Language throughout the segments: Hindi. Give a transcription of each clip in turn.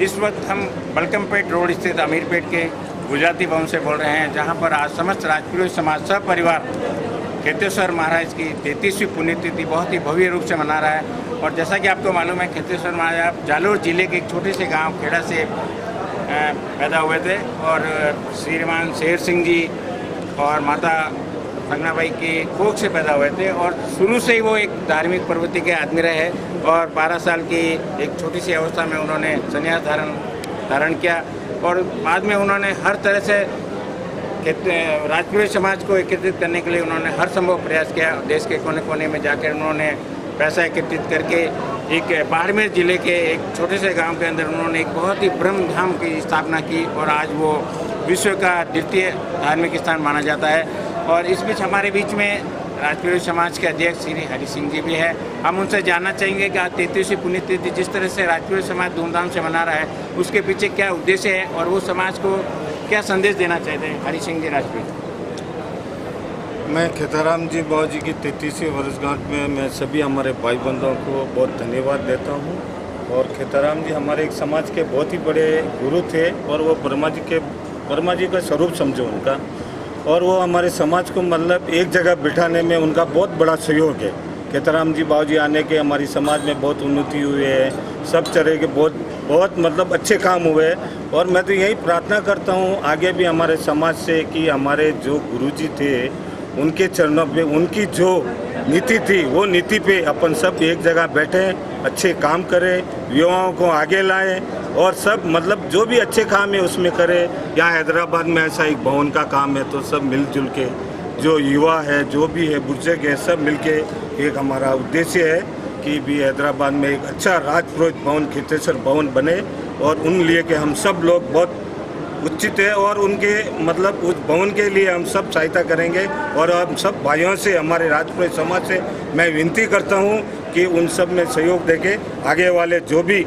इस वक्त हम बलकमपेट रोड स्थित अमीरपेट के गुजराती भवन से बोल रहे हैं, जहां पर आज समस्त राजपुरोहित समाज सपरिवार खेतेश्वर महाराज की 33वीं पुण्यतिथि बहुत ही भव्य रूप से मना रहा है। और जैसा कि आपको मालूम है, खेतेश्वर महाराज जालोर जिले के एक छोटे से गांव खेड़ा से पैदा हुए थे और श्रीमान शेर सिंह जी और माता संगनाबाई के कोख से पैदा हुए थे और शुरू से ही वो एक धार्मिक प्रवृत्ति के आदमी रहे और 12 साल की एक छोटी सी अवस्था में उन्होंने संन्यास धारण किया और बाद में उन्होंने हर तरह से राजपुरोहित समाज को एकत्रित करने के लिए उन्होंने हर संभव प्रयास किया। देश के कोने कोने में जाकर उन्होंने पैसा एकत्रित करके एक बाड़मेर जिले के एक छोटे से गांव के अंदर उन्होंने एक बहुत ही ब्रह्म धाम की स्थापना की और आज वो विश्व का द्वितीय धार्मिक स्थान माना जाता है। और इस बीच हमारे बीच में राजपुरोहित समाज के अध्यक्ष श्री हरि सिंह जी भी है। हम उनसे जानना चाहेंगे कि आज 33वीं पुण्यतिथि जिस तरह से राजपुरोहित समाज धूमधाम से मना रहा है, उसके पीछे क्या उद्देश्य है और वो समाज को क्या संदेश देना चाहते हैं। हरि सिंह जी राजपुरोहित। मैं खेताराम जी बाबू जी की 33वीं वर्षगांठ में मैं सभी हमारे भाई बंधुओं को बहुत धन्यवाद देता हूं। और खेताराम जी हमारे एक समाज के बहुत ही बड़े गुरु थे और वो ब्रह्मा जी का स्वरूप समझो उनका, और वो हमारे समाज को मतलब एक जगह बिठाने में उनका बहुत बड़ा सहयोग है। खेताराम जी बाबू जी आने के हमारी समाज में बहुत उन्नति हुई है, सब तरह के बहुत मतलब अच्छे काम हुए। और मैं तो यही प्रार्थना करता हूँ आगे भी हमारे समाज से कि हमारे जो गुरुजी थे उनके चरणों पे उनकी जो नीति थी वो नीति पे अपन सब एक जगह बैठें, अच्छे काम करें, युवाओं को आगे लाएं और सब मतलब जो भी अच्छे काम है उसमें करें। यहाँ हैदराबाद में ऐसा एक भवन का काम है तो सब मिलजुल के जो युवा है जो भी है बुजुर्ग है सब मिलके एक हमारा उद्देश्य है कि भी हैदराबाद में एक अच्छा राजपुरोहित भवन खेतेश्वर भवन बने और उन लिए के हम सब लोग बहुत उचित है और उनके मतलब उस भवन के लिए हम सब सहायता करेंगे। और हम सब भाइयों से हमारे राजपुरोहित समाज से मैं विनती करता हूं कि उन सब में सहयोग देके आगे वाले जो भी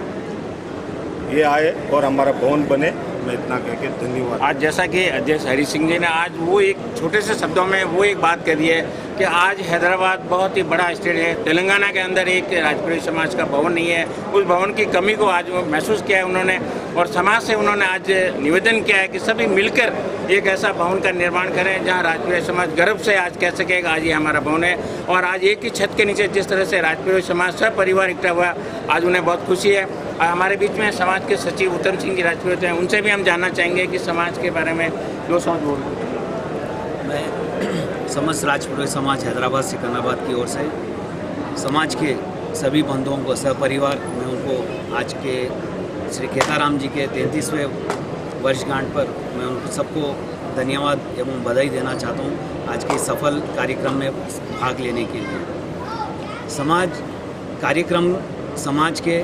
ये आए और हमारा भवन बने। मैं इतना कह के धन्यवाद। आज जैसा कि अध्यक्ष हरि सिंह जी ने आज वो एक छोटे से शब्दों में वो एक बात कह दी है कि आज हैदराबाद बहुत ही बड़ा स्टेट है, तेलंगाना के अंदर एक राजपुरोहित समाज का भवन नहीं है। उस भवन की कमी को आज महसूस किया है उन्होंने और समाज से उन्होंने आज निवेदन किया है कि सभी मिलकर एक ऐसा भवन का निर्माण करें जहां राजपुरोहित समाज गर्व से आज कह सकेगा आज ये हमारा भवन है। और आज एक ही छत के नीचे जिस तरह से राजपुरोहित समाज सब परिवार इकट्ठा हुआ, आज उन्हें बहुत खुशी है। और हमारे बीच में समाज के सचिव उत्तम सिंह जी राजपुरोहित हैं, उनसे भी हम जानना चाहेंगे कि समाज के बारे में जो सोच बोल रहे हैं। मैं समस्त राजपुरोहित समाज हैदराबाद सिकंदराबाद की ओर से समाज के सभी बंधुओं को सपरिवार मैं उनको आज के श्री खेताराम जी के 33वें वर्षगांठ पर मैं उनको सबको धन्यवाद एवं बधाई देना चाहता हूँ आज के सफल कार्यक्रम में भाग लेने के लिए। समाज के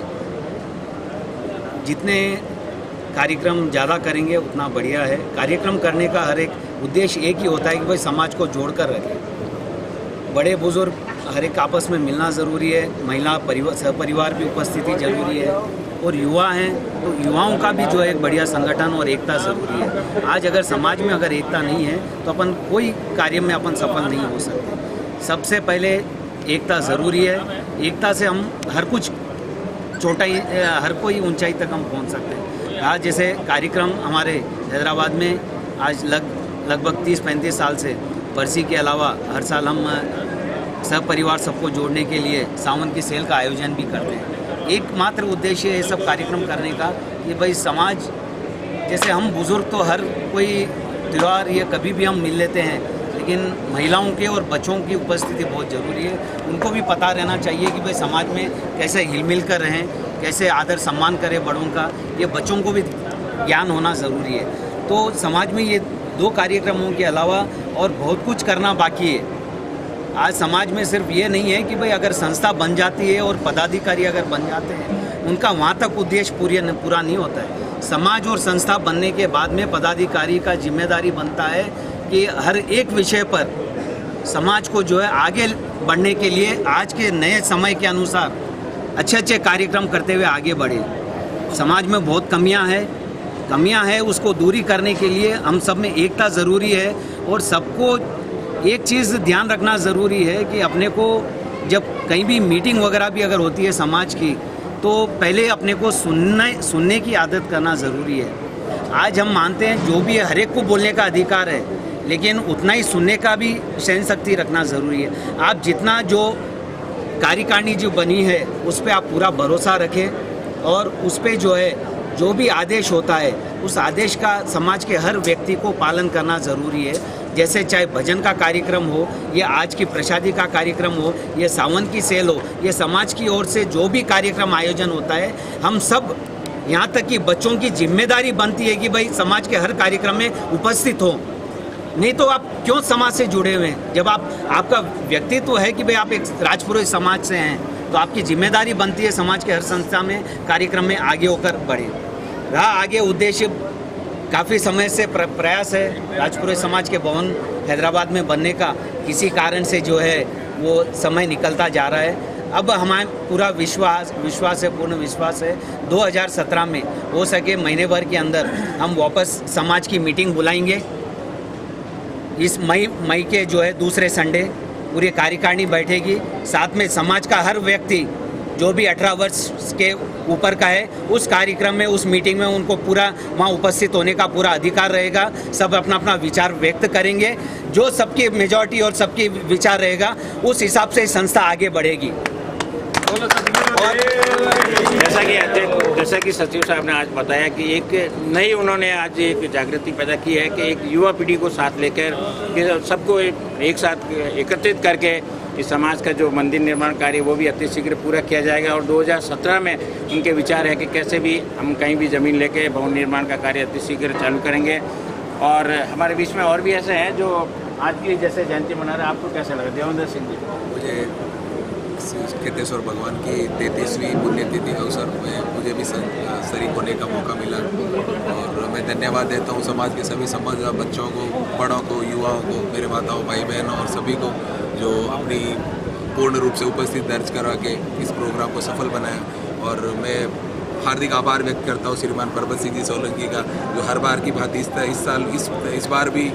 जितने कार्यक्रम ज़्यादा करेंगे उतना बढ़िया है। कार्यक्रम करने का हर एक उद्देश्य एक ही होता है कि भाई समाज को जोड़कर रखें। बड़े बुजुर्ग हर एक आपस में मिलना ज़रूरी है, महिला सपरिवार भी उपस्थिति जरूरी है और युवा हैं तो युवाओं का भी जो है एक बढ़िया संगठन और एकता ज़रूरी है। आज अगर समाज में अगर एकता नहीं है तो अपन कोई कार्य में अपन सफल नहीं हो सकते। सबसे पहले एकता ज़रूरी है। एकता से हम हर कोई ऊंचाई तक हम पहुंच सकते हैं। आज जैसे कार्यक्रम हमारे हैदराबाद में आज लगभग 30-35 साल से बरसी के अलावा हर साल हम सब परिवार सबको जोड़ने के लिए सावन की सेल का आयोजन भी करते हैं। एकमात्र उद्देश्य है सब कार्यक्रम करने का कि भाई समाज जैसे हम बुज़ुर्ग तो हर कोई त्यौहार या कभी भी हम मिल लेते हैं, लेकिन महिलाओं के और बच्चों की उपस्थिति बहुत ज़रूरी है। उनको भी पता रहना चाहिए कि भाई समाज में कैसे हिल-मिल कर रहें, कैसे आदर सम्मान करें बड़ों का, ये बच्चों को भी ज्ञान होना ज़रूरी है। तो समाज में ये 2 कार्यक्रमों के अलावा और बहुत कुछ करना बाकी है। आज समाज में सिर्फ ये नहीं है कि भाई अगर संस्था बन जाती है और पदाधिकारी अगर बन जाते हैं उनका वहाँ तक उद्देश्य पूरा नहीं होता है। समाज और संस्था बनने के बाद में पदाधिकारी का जिम्मेदारी बनता है कि हर एक विषय पर समाज को जो है आगे बढ़ने के लिए आज के नए समय के अनुसार अच्छे कार्यक्रम करते हुए आगे बढ़े। समाज में बहुत कमियां हैं उसको दूरी करने के लिए हम सब में एकता ज़रूरी है। और सबको एक चीज़ ध्यान रखना ज़रूरी है कि अपने को जब कहीं भी मीटिंग वगैरह भी अगर होती है समाज की, तो तो पहले अपने को सुनने की आदत करना ज़रूरी है। आज हम मानते हैं जो भी है हर एक को बोलने का अधिकार है, लेकिन उतना ही सुनने का भी सहन शक्ति रखना ज़रूरी है। आप जितना जो कार्यकारिणी जो बनी है उस पर आप पूरा भरोसा रखें और उस पर जो है जो भी आदेश होता है उस आदेश का समाज के हर व्यक्ति को पालन करना ज़रूरी है। जैसे चाहे भजन का कार्यक्रम हो, या आज की प्रसादी का कार्यक्रम हो, या सावन की सेल हो, ये समाज की ओर से जो भी कार्यक्रम आयोजन होता है, हम सब यहाँ तक कि बच्चों की जिम्मेदारी बनती है कि भाई समाज के हर कार्यक्रम में उपस्थित हो। नहीं तो आप क्यों समाज से जुड़े हुए हैं? जब आपका व्यक्तित्व है कि भाई आप एक राजपुरोहित समाज से हैं, तो आपकी जिम्मेदारी बनती है समाज के हर संस्था में कार्यक्रम में आगे होकर बढ़े। रहा आगे उद्देश्य, काफ़ी समय से प्रयास है राजपुरोहित समाज के भवन हैदराबाद में बनने का, किसी कारण से जो है वो समय निकलता जा रहा है। अब हमारे पूरा विश्वास है, पूर्ण विश्वास है 2017 में हो सके महीने भर के अंदर हम वापस समाज की मीटिंग बुलाएंगे। इस मई के जो है दूसरे संडे पूरी कार्यकारिणी बैठेगी। साथ में समाज का हर व्यक्ति जो भी 18 वर्ष के ऊपर का है उस कार्यक्रम में, उस मीटिंग में उनको पूरा वहाँ उपस्थित होने का पूरा अधिकार रहेगा। सब अपना अपना विचार व्यक्त करेंगे, जो सबकी मेजॉरिटी और सबकी विचार रहेगा उस हिसाब से संस्था आगे बढ़ेगी। और जैसा कि सचिव साहब ने आज बताया कि एक नई उन्होंने आज एक जागृति पैदा की है कि एक युवा पीढ़ी को साथ लेकर कि सबको एक साथ एकत्रित करके इस समाज का जो मंदिर निर्माण कार्य वो भी अति शीघ्र पूरा किया जाएगा। और 2017 में उनके विचार है कि कैसे भी हम कहीं भी ज़मीन लेके भवन निर्माण का कार्य अति शीघ्र चालू करेंगे। और हमारे बीच में और भी ऐसे हैं जो आज की जैसे जयंती मना रहे हैं। आपको कैसा लगा देवेंद्र सिंह जी? मुझे खेतेश्वर भगवान की 33वीं पुण्यतिथि अवसर में मुझे भी शरीक होने का मौका मिला और मैं धन्यवाद देता हूँ समाज के सभी समाज बच्चों को, बड़ों को, युवाओं को, मेरे माताओं, भाई बहनों और सभी को जो अपनी पूर्ण रूप से उपस्थित दर्ज करा के इस प्रोग्राम को सफल बनाया। और मैं हार्दिक आभार व्यक्त करता हूँ श्रीमान परबत सिंह जी सोलंकी का, जो हर बार की भांति इस बार भी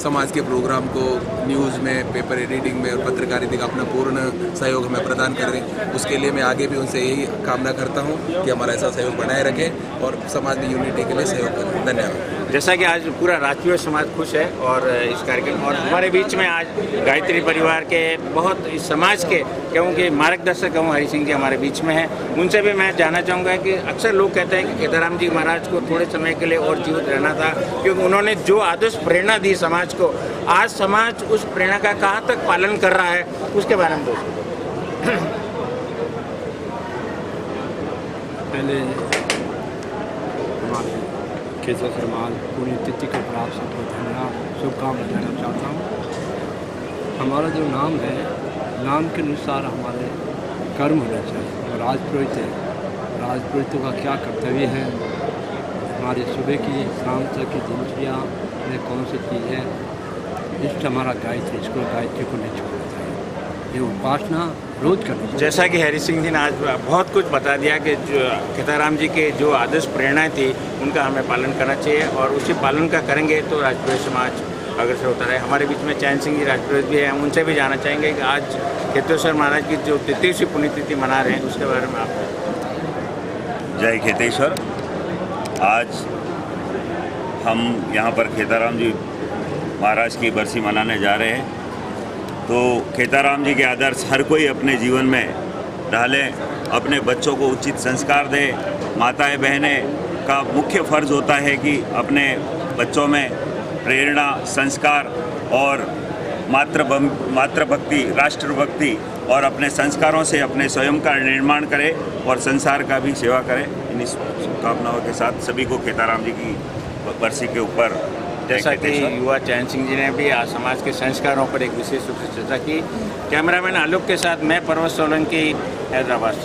समाज के प्रोग्राम को न्यूज़ में, पेपर एडिटिंग में और पत्रकारिता का अपना पूर्ण सहयोग हमें प्रदान कर रहे हैं। उसके लिए मैं आगे भी उनसे यही कामना करता हूं कि हमारा ऐसा सहयोग बनाए रखें और समाज में यूनिटी के लिए सहयोग करें। धन्यवाद। जैसा कि आज पूरा राजकीय समाज खुश है और इस कार्यक्रम और हमारे बीच में आज गायत्री परिवार के बहुत इस समाज के क्योंकि मार्गदर्शक हूँ हरि सिंह जी हमारे बीच में हैं। उनसे भी मैं जानना चाहूँगा कि अक्सर लोग कहते हैं कि खेताराम जी महाराज को थोड़े समय के लिए और जीवित रहना था, क्योंकि उन्होंने जो आदर्श प्रेरणा दी समाज को, आज समाज उस प्रेरणा का कहाँ तक पालन कर रहा है, उसके बारे में दोस्तों। पहले हमारे केशव सरमाल पुण्यतिथि के प्राप्त सबको धन्यवाद शुभकामना देना चाहता हूँ। हमारा जो नाम है, नाम के अनुसार हमारे कर्म होने चाहिए। राजपुरोहित है, राजपुरोहितों का क्या कर्तव्य है, हमारी सुबह की शाम तक की दिनचर्या में कौन सी चीज़ है, इष्ट हमारा गायत्री, इसको गायत्री को नहीं छोड़ना चाहिए, ये उपासना रोज करनी चाहिए। जैसा कि हरि सिंह जी ने आज बहुत कुछ बता दिया कि जो खेताराम जी के जो आदर्श प्रेरणाएं थी उनका हमें पालन करना चाहिए और उसी पालन का करेंगे तो राजपुरोहित समाज अग्रसर होता रहे। हमारे बीच में चैन सिंह जी राजपुरोहित भी हैं, उनसे भी जानना चाहेंगे कि आज खेतेश्वर महाराज की जो 33वीं पुण्यतिथि मना रहे हैं उसके बारे में आप। जय खेतेश्वर। आज हम यहाँ पर खेताराम जी महाराज की बरसी मनाने जा रहे हैं। तो खेताराम जी के आदर्श हर कोई अपने जीवन में ढालें, अपने बच्चों को उचित संस्कार दें। माताएं बहनें का मुख्य फ़र्ज़ होता है कि अपने बच्चों में प्रेरणा, संस्कार और मातृभक्ति, राष्ट्रभक्ति और अपने संस्कारों से अपने स्वयं का निर्माण करें और संसार का भी सेवा करें। इन शुभकामनाओं के साथ सभी को खेताराम जी की बरसी के ऊपर। जैसा कि युवा चैन सिंह जी ने भी आज समाज के संस्कारों पर एक विशेष रूप से चर्चा की। कैमरामैन आलोक के साथ मैं परबत सोलंकी, हैदराबाद।